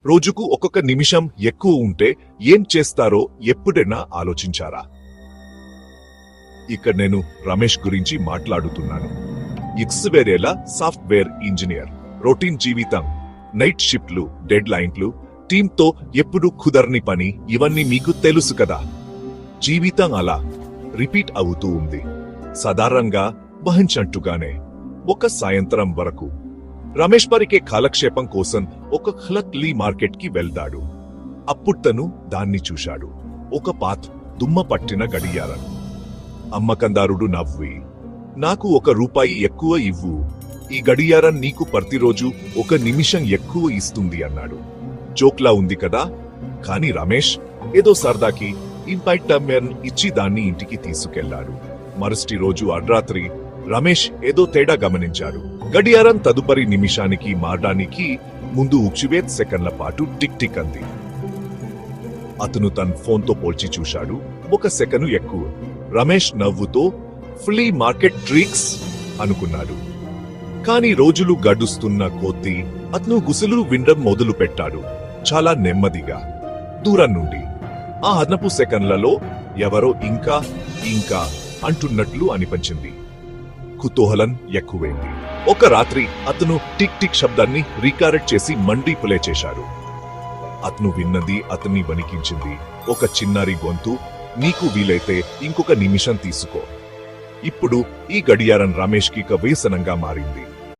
రోజుకు ఒక్కొక్క నిమిషం ఎక్కువ ఉంటే ఏం చేస్తారో ఎప్పుడైనా ఆలోచించారా? ఇక్కడ నేను రమేష్ గురించి మాట్లాడుతున్నాను. ఎక్స్వేరేల సాఫ్ట్వేర్ ఇంజనీర్. రొటీన్ జీవితం, నైట్ షిఫ్ట్లు, డెడ్ లైన్లు, టీంతో ఎప్పుడు కుదరని పని, ఇవన్నీ మీకు తెలుసు కదా. జీవితం అలా రిపీట్ అవుతూ ఉంది. సాధారణంగా వహించట్టుగానే ఒక సాయంత్రం వరకు రమేష్ పరికే కాలక్షేపం కోసం ఒక ఫ్లీ మార్కెట్ కి వెళ్తాడు. అప్పుడు తను దాన్ని చూశాడు. ఒక పాత్ దుమ్మ పట్టిన గడియారం. అమ్మకందారుడు నవ్వి, నాకు ₹1 ఎక్కువ ఇవ్వు, ఈ గడియారం నీకు ప్రతిరోజు 1 నిమిషం ఎక్కువ ఇస్తుంది అన్నాడు. జోక్లా ఉంది కదా, కాని రమేష్ ఏదో సరదాకి ఇంపైటమ్మెన్ ఇచ్చి దాన్ని ఇంటికి తీసుకెళ్లాడు. మరుసటి రోజు అర్ధరాత్రి రమేష్ ఏదో తేడా గమనించాడు. గడియారం తదుపరి నిమిషానికి మారడానికి ముందు 60 సెకండ్ల పాటు టిక్ టిక్ అంది. అతను తన ఫోన్తో పోల్చి చూశాడు. 1 సెకను ఎక్కువ. రమేష్ నవ్వుతో ఫ్లీ మార్కెట్ ట్రిక్స్ అనుకున్నాడు. కాని రోజులు గడుస్తున్న కొద్దీ అతను గుసలు వినడం మొదలు పెట్టాడు. చాలా నెమ్మదిగా, దూరం నుండి. ఆ అదనపు సెకండ్లలో ఎవరో ఇంకా ఇంకా అంటున్నట్లు అనిపించింది. కుతూహలం ఎక్కువైంది. ఒక రాత్రి అతను టిక్ టిక్ శబ్దాన్ని రికార్డ్ చేసి మండి ప్లే చేశాడు. అతను విన్నది అతన్ని వణికించింది. ఒక చిన్నారి గొంతు, నీకు వీలైతే ఇంకొక నిమిషం తీసుకో. ఇప్పుడు ఈ గడియారం రమేష్ కి వ్యసనంగా మారింది.